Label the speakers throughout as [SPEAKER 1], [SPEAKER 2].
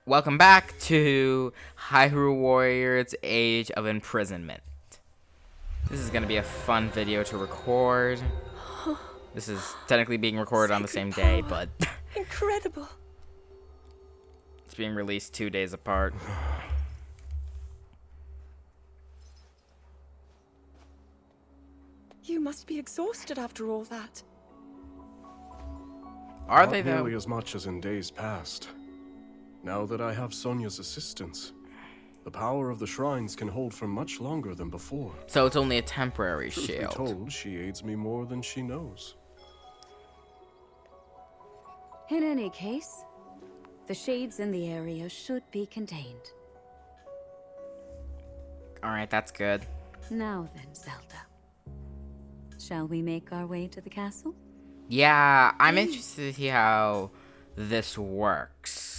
[SPEAKER 1] Welcome back to Hyrule Warriors Age of Imprisonment. This is going to be a fun video to record. This is technically being recorded on the same day, but
[SPEAKER 2] incredible.
[SPEAKER 1] It's being released 2 days apart.
[SPEAKER 2] You must be exhausted after all that.
[SPEAKER 1] Are
[SPEAKER 3] Not
[SPEAKER 1] they though?
[SPEAKER 3] nearly as much as in days past. Now that I have Sonia's assistance, the power of the shrines can hold for much longer than before.
[SPEAKER 1] So it's only a temporary
[SPEAKER 3] Truth be
[SPEAKER 1] shield.
[SPEAKER 3] told, she aids me more than she knows.
[SPEAKER 4] In any case, the shades in the area should be contained.
[SPEAKER 1] Alright, that's good.
[SPEAKER 4] Now then, Zelda. Shall we make our way to the castle?
[SPEAKER 1] Yeah, I'm interested to see how this works.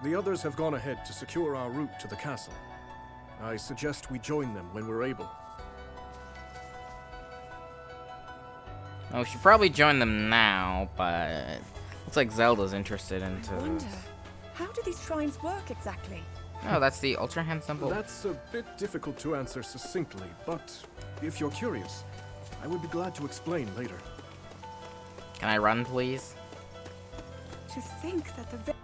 [SPEAKER 3] The others have gone ahead to secure our route to the castle. I suggest we join them when we're able.
[SPEAKER 1] Oh, we should probably join them now, but looks like Zelda's interested into
[SPEAKER 2] I wonder,
[SPEAKER 1] this.
[SPEAKER 2] how do these shrines work exactly?
[SPEAKER 1] Oh, that's the Ultra Hand symbol.
[SPEAKER 3] That's a bit difficult to answer succinctly, but if you're curious, I would be glad to explain later.
[SPEAKER 1] Can I run, please?
[SPEAKER 2] To think that the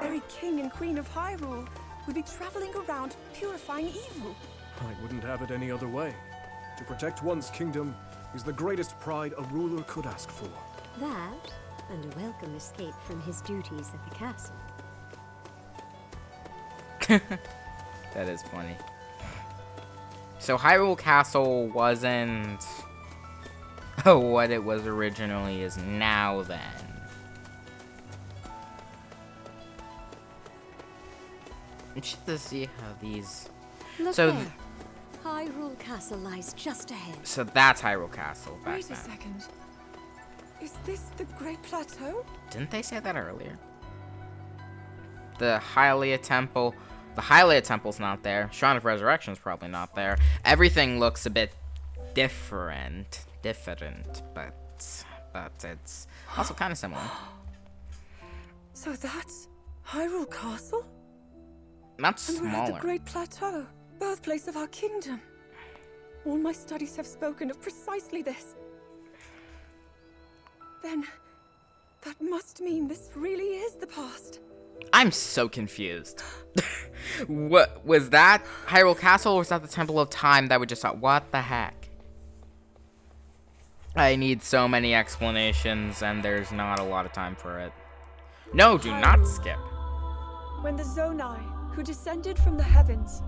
[SPEAKER 2] very king and queen of Hyrule would be traveling around purifying evil.
[SPEAKER 3] I wouldn't have it any other way. To protect one's kingdom is the greatest pride a ruler could ask for.
[SPEAKER 5] That, and a welcome escape from his duties at the castle.
[SPEAKER 1] That is funny. So Hyrule Castle wasn't what it was originally is now then. Interested to see how these...
[SPEAKER 4] Look
[SPEAKER 1] So
[SPEAKER 4] there. Hyrule Castle lies just ahead.
[SPEAKER 1] So that's Hyrule Castle back
[SPEAKER 2] Wait a
[SPEAKER 1] then.
[SPEAKER 2] second. Is this the Great Plateau?
[SPEAKER 1] Didn't they say that earlier? The Hylia Temple. The Hylia Temple's not there. Shrine of Resurrection's probably not there. Everything looks a bit different. But it's also kind of similar.
[SPEAKER 2] So that's Hyrule Castle?
[SPEAKER 1] Not
[SPEAKER 2] And we're at the
[SPEAKER 1] smaller.
[SPEAKER 2] Great Plateau, birthplace of our kingdom. All my studies have spoken of precisely this. Then, that must mean this really is the past.
[SPEAKER 1] I'm so confused. What was that? Hyrule Castle, or was that the Temple of Time that we just saw? What the heck? I need so many explanations, and there's not a lot of time for it. No, do not skip.
[SPEAKER 2] When the Zonai, who descended from the heavens,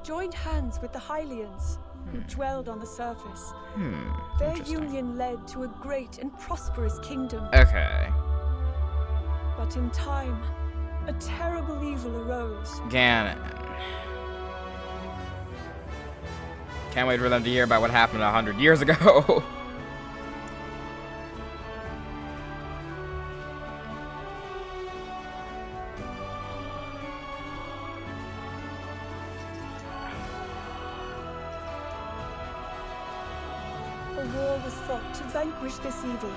[SPEAKER 2] joined hands with the Hylians, who dwelled on the surface, their
[SPEAKER 1] Interesting.
[SPEAKER 2] union led to a great and prosperous kingdom.
[SPEAKER 1] Okay.
[SPEAKER 2] But in time, a terrible evil arose.
[SPEAKER 1] Ganon. Can't wait for them to hear about what happened 100 years ago.
[SPEAKER 2] A war was fought to vanquish this evil,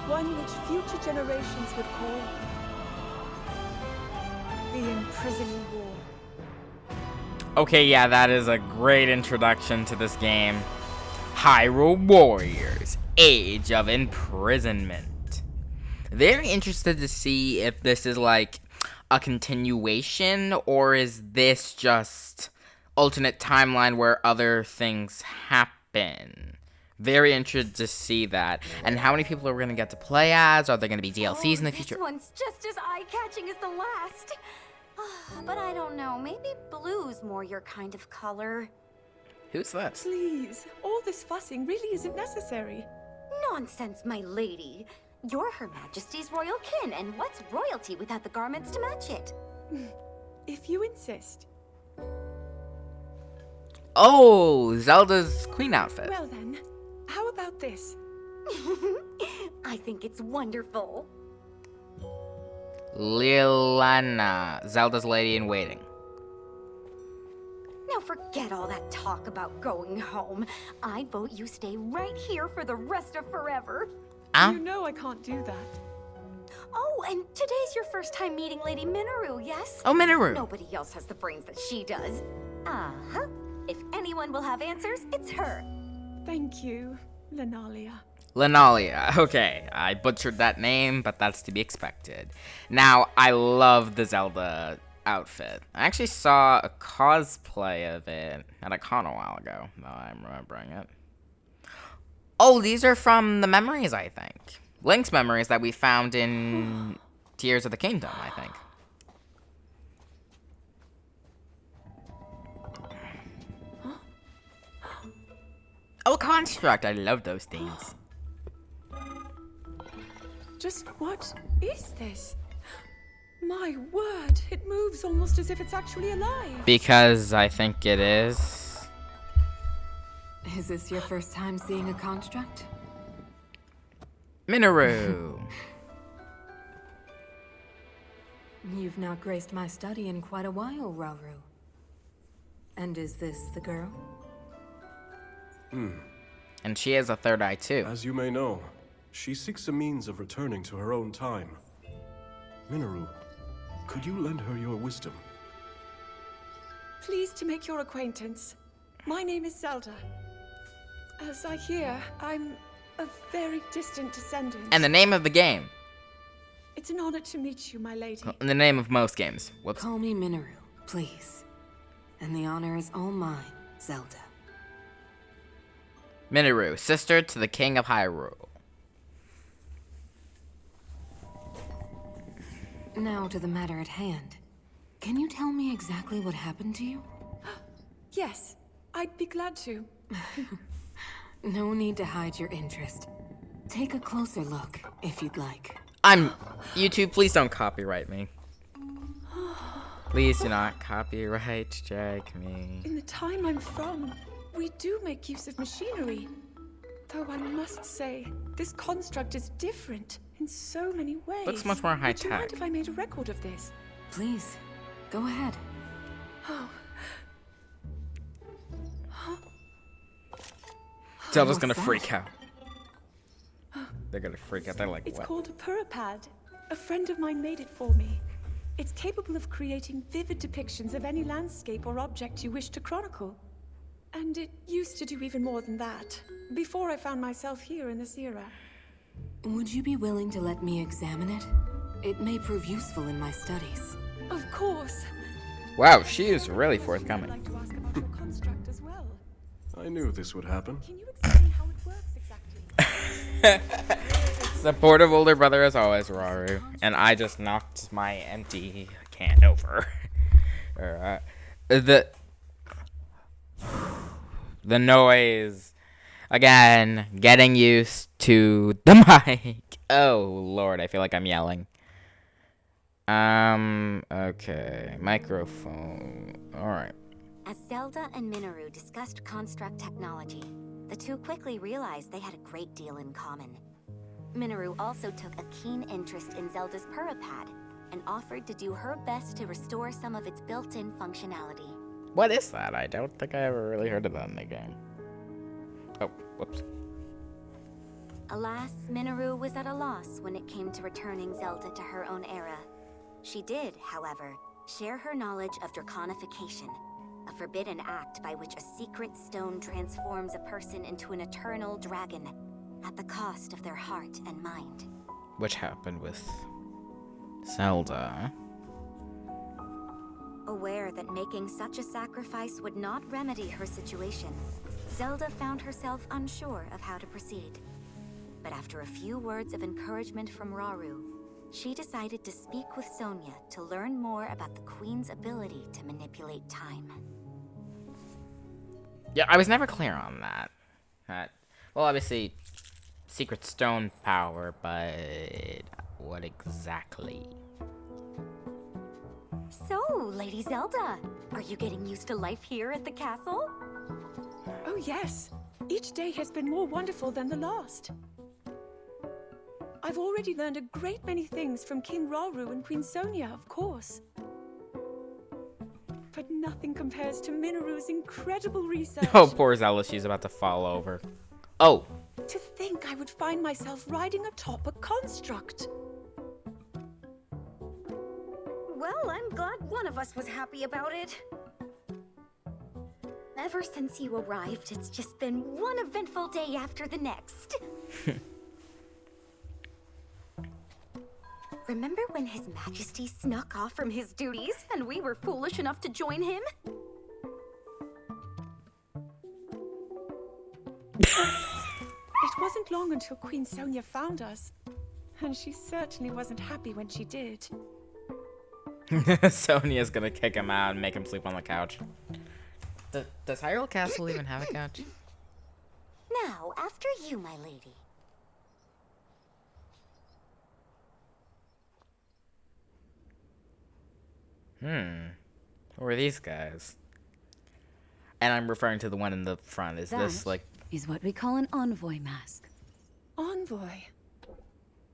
[SPEAKER 2] one which future generations would call the Imprisoning War.
[SPEAKER 1] Okay, yeah, that is a great introduction to this game. Hyrule Warriors Age of Imprisonment. Very interested to see if this is like a continuation, or is this just alternate timeline where other things happen. Very interested to see that. And how many people are we going to get to play as? Are there going to be DLCs in the future?
[SPEAKER 5] This one's just as eye-catching as the last. But I don't know, maybe blue's more your kind of color.
[SPEAKER 1] Who's this?
[SPEAKER 2] Please, all this fussing really isn't necessary.
[SPEAKER 5] Nonsense, my lady. You're Her Majesty's royal kin, and what's royalty without the garments to match it?
[SPEAKER 2] If you insist.
[SPEAKER 1] Oh, Zelda's queen outfit.
[SPEAKER 2] Well then, how about this?
[SPEAKER 5] I think it's wonderful.
[SPEAKER 1] Lilana, Zelda's lady in waiting.
[SPEAKER 5] Now forget all that talk about going home. I vote you stay right here for the rest of forever.
[SPEAKER 2] You know I can't do that.
[SPEAKER 5] Oh, and today's your first time meeting Lady Minoru, yes?
[SPEAKER 1] Oh, Minoru.
[SPEAKER 5] Nobody else has the brains that she does. Uh-huh. If anyone will have answers, it's her.
[SPEAKER 2] Thank you, Lenalia.
[SPEAKER 1] Lenalia. Okay, I butchered that name, but that's to be expected. Now, I love the Zelda outfit. I actually saw a cosplay of it at a con a while ago, though I'm remembering it. Oh, these are from the memories, I think. Link's memories that we found in Tears of the Kingdom, I think. Oh, construct. I love those things.
[SPEAKER 2] Just what is this? My word, it moves almost as if it's actually alive.
[SPEAKER 1] Because I think it is.
[SPEAKER 4] Is this your first time seeing a construct?
[SPEAKER 1] Minoru.
[SPEAKER 4] You've not graced my study in quite a while, Rauru. And is this the girl?
[SPEAKER 1] And she has a third eye, too.
[SPEAKER 3] As you may know, she seeks a means of returning to her own time. Minoru, could you lend her your wisdom?
[SPEAKER 2] Pleased to make your acquaintance. My name is Zelda. As I hear, I'm a very distant descendant.
[SPEAKER 1] And the name of the game.
[SPEAKER 2] It's an honor to meet you, my lady.
[SPEAKER 1] In the name of most games. Whoops.
[SPEAKER 4] Call me Minoru, please. And the honor is all mine, Zelda.
[SPEAKER 1] Minoru, sister to the King of Hyrule.
[SPEAKER 4] Now to the matter at hand. Can you tell me exactly what happened to you?
[SPEAKER 2] Yes, I'd be glad to.
[SPEAKER 4] No need to hide your interest. Take a closer look, if you'd like.
[SPEAKER 1] YouTube, please don't copyright me. Please do not copyright strike me.
[SPEAKER 2] In the time I'm from, we do make use of machinery. Though I must say, this construct is different in so many ways.
[SPEAKER 1] Looks much more
[SPEAKER 2] Would you
[SPEAKER 1] high-tech.
[SPEAKER 2] mind if I made a record of this?
[SPEAKER 4] Please, go ahead.
[SPEAKER 2] Oh.
[SPEAKER 1] Zelda's gonna
[SPEAKER 4] What's that?
[SPEAKER 1] freak out. They're gonna freak out. They're like,
[SPEAKER 2] It's
[SPEAKER 1] what?
[SPEAKER 2] called a purapad. A friend of mine made it for me. It's capable of creating vivid depictions of any landscape or object you wish to chronicle. And it used to do even more than that, before I found myself here in this era.
[SPEAKER 4] Would you be willing to let me examine it? It may prove useful in my studies.
[SPEAKER 2] Of course.
[SPEAKER 1] Wow, she is really
[SPEAKER 2] I'd
[SPEAKER 1] forthcoming.
[SPEAKER 2] like to ask about your construct as well.
[SPEAKER 3] I knew this would happen.
[SPEAKER 2] Can you explain how it works exactly?
[SPEAKER 1] Supportive older brother as always, Rauru. And I just knocked my empty can over. Alright. The noise. Again, getting used to the mic. Oh, Lord, I feel like I'm yelling. Okay. Microphone. Alright.
[SPEAKER 5] As Zelda and Minoru discussed construct technology, the two quickly realized they had a great deal in common. Minoru also took a keen interest in Zelda's purapad and offered to do her best to restore some of its built-in functionality.
[SPEAKER 1] What is that? I don't think I ever really heard of that in the game. Oh, whoops.
[SPEAKER 5] Alas, Minoru was at a loss when it came to returning Zelda to her own era. She did, however, share her knowledge of draconification, a forbidden act by which a secret stone transforms a person into an eternal dragon at the cost of their heart and mind.
[SPEAKER 1] Which happened with Zelda.
[SPEAKER 5] Aware that making such a sacrifice would not remedy her situation, Zelda found herself unsure of how to proceed. But after a few words of encouragement from Rauru, she decided to speak with Sonia to learn more about the Queen's ability to manipulate time.
[SPEAKER 1] Yeah, I was never clear on that. Well, obviously, secret stone power, but what exactly?
[SPEAKER 5] So, Lady Zelda, are you getting used to life here at the castle?
[SPEAKER 2] Oh yes, each day has been more wonderful than the last. I've already learned a great many things from King Rauru and Queen Sonia, of course. But nothing compares to Minoru's incredible research.
[SPEAKER 1] Oh, poor Zelda, she's about to fall over. Oh,
[SPEAKER 2] To think I would find myself riding atop a construct.
[SPEAKER 5] Well, I'm glad one of us was happy about it. Ever since you arrived, it's just been one eventful day after the next. Remember when His Majesty snuck off from his duties and we were foolish enough to join him?
[SPEAKER 2] It wasn't long until Queen Sonia found us. And she certainly wasn't happy when she did.
[SPEAKER 1] Sonia's gonna kick him out and make him sleep on the couch. Does Hyrule Castle even have a couch?
[SPEAKER 5] Now, after you, my lady.
[SPEAKER 1] Who are these guys? And I'm referring to the one in the front. Is this like...
[SPEAKER 6] Is what we call an envoy mask.
[SPEAKER 2] Envoy.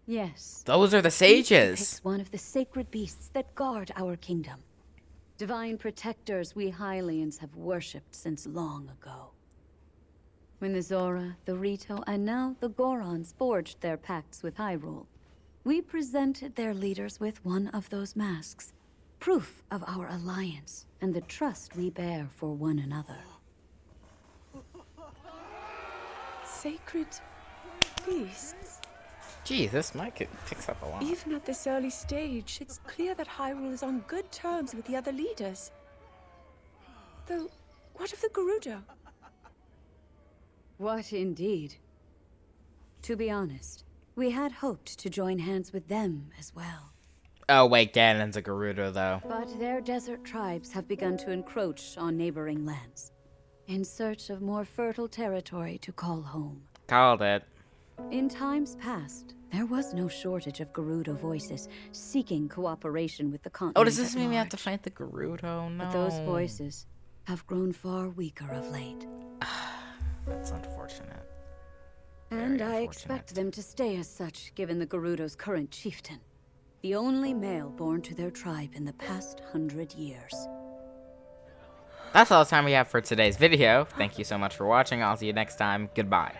[SPEAKER 6] Yes.
[SPEAKER 1] Those are the
[SPEAKER 6] Each
[SPEAKER 1] sages!
[SPEAKER 6] depicts one of the sacred beasts that guard our kingdom. Divine protectors we Hylians have worshipped since long ago. When the Zora, the Rito, and now the Gorons forged their pacts with Hyrule, we presented their leaders with one of those masks. Proof of our alliance and the trust we bear for one another.
[SPEAKER 2] Sacred beasts.
[SPEAKER 1] Gee, this mic picks up a lot.
[SPEAKER 2] Even at this early stage, it's clear that Hyrule is on good terms with the other leaders. Though, what of the Gerudo?
[SPEAKER 6] What indeed? To be honest, we had hoped to join hands with them as well.
[SPEAKER 1] Oh wait, Ganon's a Gerudo though.
[SPEAKER 6] But their desert tribes have begun to encroach on neighboring lands, in search of more fertile territory to call home.
[SPEAKER 1] Called it.
[SPEAKER 6] In times past, there was no shortage of Gerudo voices seeking cooperation with the continent.
[SPEAKER 1] Oh, does this
[SPEAKER 6] at
[SPEAKER 1] mean we have to
[SPEAKER 6] large.
[SPEAKER 1] fight the Gerudo? No.
[SPEAKER 6] But those voices have grown far weaker of late.
[SPEAKER 1] That's unfortunate.
[SPEAKER 6] And
[SPEAKER 1] Very
[SPEAKER 6] I expect them to stay as such, given the Gerudo's current chieftain. The only male born to their tribe in the past 100 years.
[SPEAKER 1] That's all the time we have for today's video. Thank you so much for watching. I'll see you next time. Goodbye.